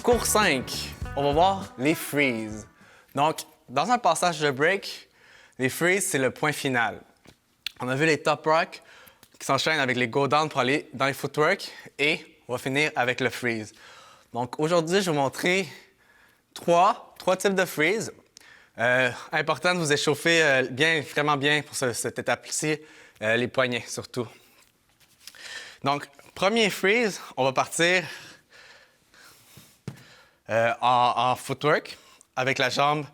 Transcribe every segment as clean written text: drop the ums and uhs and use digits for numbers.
Cours 5, on va voir les freeze. Donc, dans un passage de break, les freeze, c'est le point final. On a vu les top rock qui s'enchaînent avec les go down pour aller dans les footwork et on va finir avec le freeze. Donc, aujourd'hui, je vais vous montrer trois types de freeze. Important de vous échauffer vraiment bien pour cette étape-ci, les poignets surtout. Donc, premier freeze, on va partir en footwork avec la jambe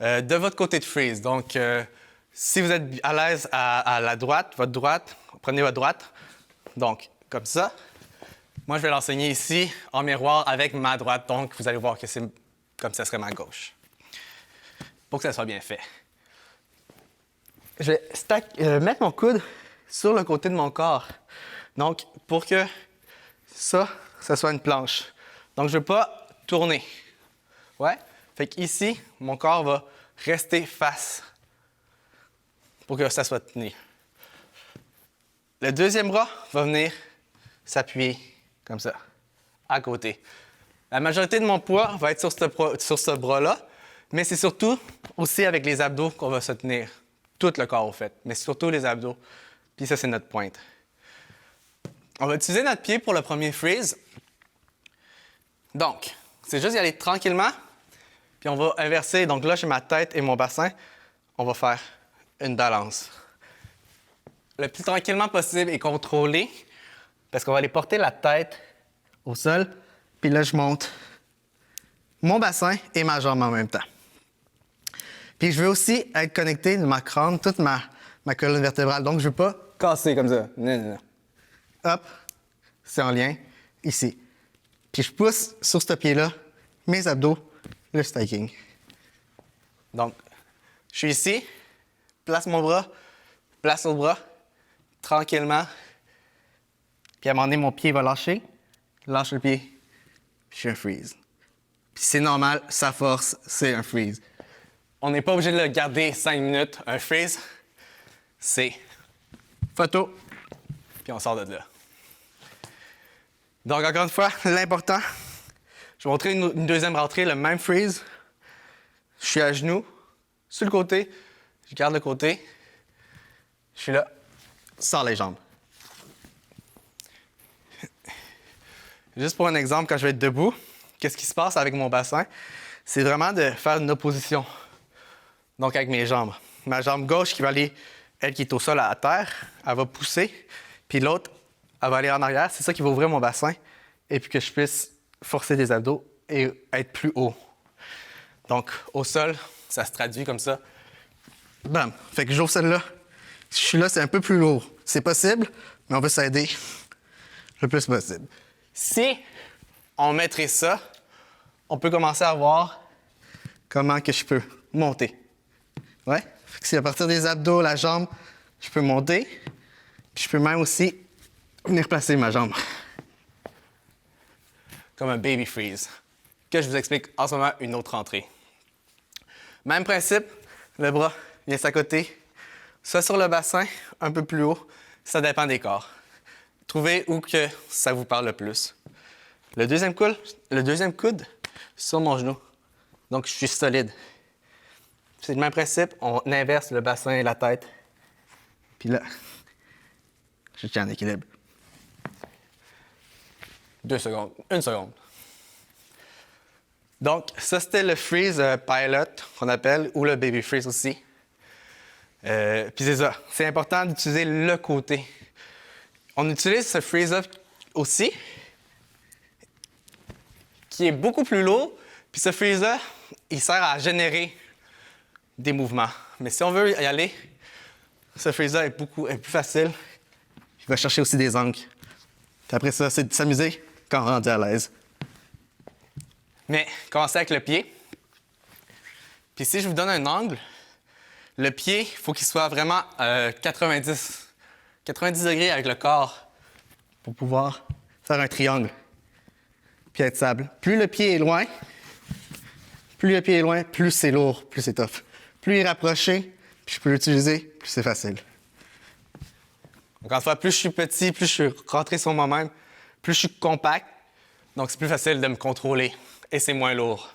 de votre côté de freeze. Donc, si vous êtes à l'aise à la droite, votre droite, prenez votre droite. Donc, comme ça. Moi, je vais l'enseigner ici en miroir avec ma droite. Donc, vous allez voir que c'est comme ça serait ma gauche. Pour que ça soit bien fait. Je vais mettre mon coude sur le côté de mon corps. Donc, pour que ça soit une planche. Donc, je ne veux pas tourner. Ouais? Fait qu'ici, mon corps va rester face pour que ça soit tenu. Le deuxième bras va venir s'appuyer comme ça, à côté. La majorité de mon poids va être sur ce bras-là, mais c'est surtout aussi avec les abdos qu'on va se tenir. Tout le corps, au fait, mais surtout les abdos. Puis ça, c'est notre pointe. On va utiliser notre pied pour le premier freeze. Donc, c'est juste y aller tranquillement, puis on va inverser. Donc là, j'ai ma tête et mon bassin. On va faire une balance. Le plus tranquillement possible et contrôlé, parce qu'on va aller porter la tête au sol, puis là, je monte mon bassin et ma jambe en même temps. Puis je veux aussi être connecté de ma crâne, toute ma colonne vertébrale. Donc, je ne veux pas casser comme ça. Non, non, non. Hop, c'est en lien, ici. Puis je pousse sur ce pied-là, mes abdos, le staking. Donc, je suis ici, place mon bras, place l'autre bras, tranquillement. Puis à un moment donné, mon pied va lâcher, lâche le pied, puis je suis un freeze. Puis c'est normal, sa force, c'est un freeze. On n'est pas obligé de le garder 5 minutes, un freeze. C'est photo, puis on sort de là. Donc, encore une fois, l'important, je vais montrer une deuxième rentrée, le même freeze. Je suis à genoux, sur le côté, je garde le côté. Je suis là, sors les jambes. Juste pour un exemple, quand je vais être debout, qu'est-ce qui se passe avec mon bassin? C'est vraiment de faire une opposition. Donc, avec mes jambes. Ma jambe gauche qui va aller, elle qui est au sol à terre, elle va pousser. Puis l'autre, elle va aller en arrière. C'est ça qui va ouvrir mon bassin. Et puis que je puisse forcer les abdos et être plus haut. Donc, au sol, ça se traduit comme ça. Bam! Fait que j'ouvre celle-là. Si je suis là, c'est un peu plus lourd. C'est possible, mais on veut s'aider le plus possible. Si on mettrait ça, on peut commencer à voir comment que je peux monter. Ouais? Fait que si à partir des abdos, la jambe, je peux monter. Puis je peux même aussi venir placer ma jambe. Comme un baby freeze. Que je vous explique en ce moment une autre entrée. Même principe, le bras vient à côté, soit sur le bassin, un peu plus haut, ça dépend des corps. Trouvez où que ça vous parle le plus. Le deuxième coude sur mon genou. Donc, je suis solide. C'est le même principe, on inverse le bassin et la tête. Puis là, je tiens en équilibre. 2 secondes, 1 seconde. Donc, ça, c'était le freeze pilot qu'on appelle, ou le baby freeze aussi. Puis c'est ça, c'est important d'utiliser le côté. On utilise ce freeze-up aussi, qui est beaucoup plus lourd. Puis ce freeze-up, il sert à générer des mouvements. Mais si on veut y aller, ce freeze-up est plus facile. Il va chercher aussi des angles. Puis après ça, c'est de s'amuser quand on est rendu à l'aise. Mais commencez avec le pied. Puis si je vous donne un angle, le pied, il faut qu'il soit vraiment 90 degrés avec le corps pour pouvoir faire un triangle puis être stable. Plus le pied est loin, plus c'est lourd, plus c'est tough. Plus il est rapproché, puis je peux l'utiliser, plus c'est facile. Encore une fois, plus je suis petit, plus je suis rentré sur moi-même, plus je suis compact, donc c'est plus facile de me contrôler et c'est moins lourd.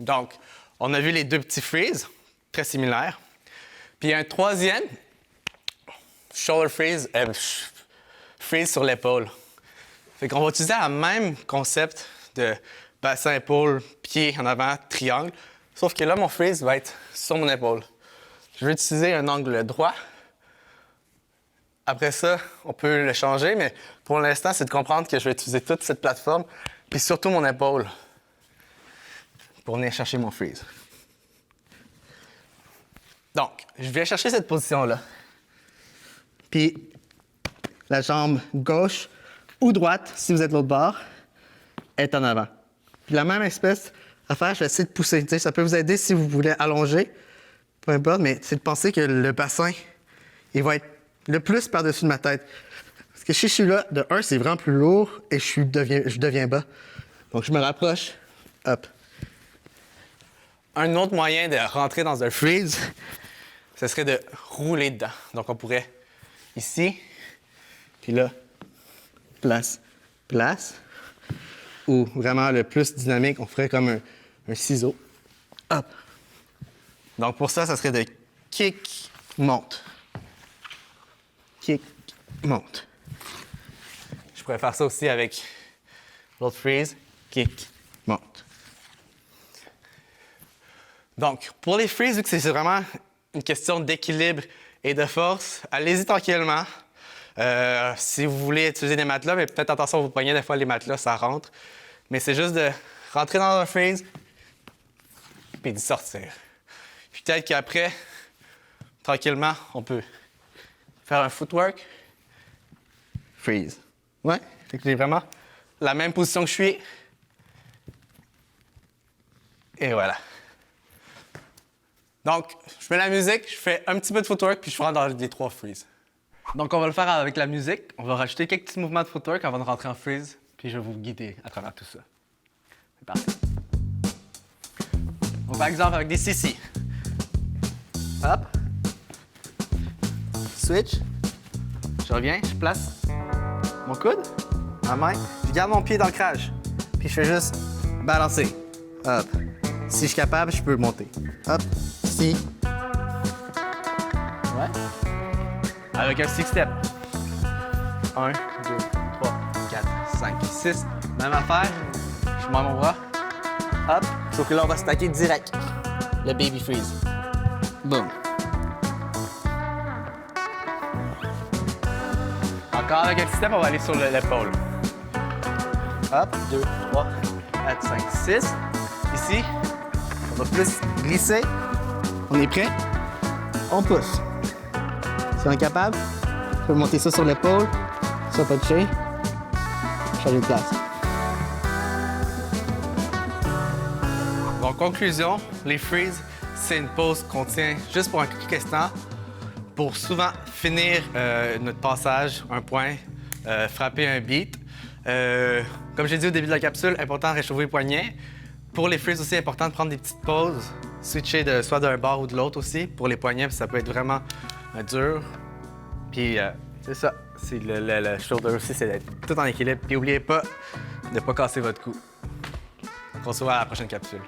Donc, on a vu les deux petits freeze, très similaires. Puis il y a un troisième, shoulder freeze, freeze sur l'épaule. Fait qu'on va utiliser le même concept de bassin, épaule, pied en avant, triangle. Sauf que là, mon freeze va être sur mon épaule. Je vais utiliser un angle droit. Après ça, on peut le changer, mais pour l'instant, c'est de comprendre que je vais utiliser toute cette plateforme, puis surtout mon épaule, pour venir chercher mon freeze. Donc, je viens chercher cette position-là. Puis, la jambe gauche ou droite, si vous êtes l'autre bord, est en avant. Puis la même espèce à faire, je vais essayer de pousser. T'sais, ça peut vous aider si vous voulez allonger, peu importe, mais c'est de penser que le bassin, il va être le plus par-dessus de ma tête. Parce que si je suis là, de 1, c'est vraiment plus lourd et je deviens bas. Donc, je me rapproche, hop. Un autre moyen de rentrer dans un freeze, ce serait de rouler dedans. Donc, on pourrait ici, puis là, place, place. Ou vraiment le plus dynamique, on ferait comme un ciseau. Hop. Donc, pour ça, ça serait de kick, monte. Kick, monte. Je pourrais faire ça aussi avec l'autre freeze, kick, monte. Donc, pour les freezes, vu que c'est vraiment une question d'équilibre et de force, allez-y tranquillement. Si vous voulez utiliser des matelas, mais peut-être attention à vos poignets, des fois les matelas, ça rentre. Mais c'est juste de rentrer dans un freeze, puis d'y sortir. Puis peut-être qu'après, tranquillement, on peut faire un footwork, freeze. Ouais, fait que j'ai vraiment la même position que je suis. Et voilà. Donc, je mets la musique, je fais un petit peu de footwork, puis je rentre dans les 3 freezes. Donc, on va le faire avec la musique. On va rajouter quelques petits mouvements de footwork avant de rentrer en freeze, puis je vais vous guider à travers tout ça. C'est parti. Donc, par exemple, avec des CC. Hop. Switch. Je reviens, je place mon coude, ma main, je garde mon pied d'ancrage, puis je fais juste balancer. Hop. Si je suis capable, je peux monter. Hop. Ici. Ouais. Avec un six step. 1, 2, 3, 4, 5, 6. Même affaire. Je mets mon bras. Hop. Sauf que là, on va stacker direct. Le baby freeze. Boom. Encore avec un petit step, on va aller sur l'épaule. Hop. 2, 3, 4, 5, 6. Ici, on va plus glisser. On est prêt? On pousse. Si on est capable, on peut monter ça sur l'épaule, ça pas toucher, changer de place. En conclusion, les freezes, c'est une pause qu'on tient juste pour un quelques instants pour souvent finir notre passage, un point, frapper un beat. Comme j'ai dit au début de la capsule, important de réchauffer les poignets. Pour les freezes aussi, important de prendre des petites pauses, switcher soit d'un bord ou de l'autre aussi. Pour les poignets, ça peut être vraiment dur. Puis c'est ça, c'est le shoulder aussi, c'est d'être tout en équilibre. Puis n'oubliez pas de ne pas casser votre cou. On se voit à la prochaine capsule.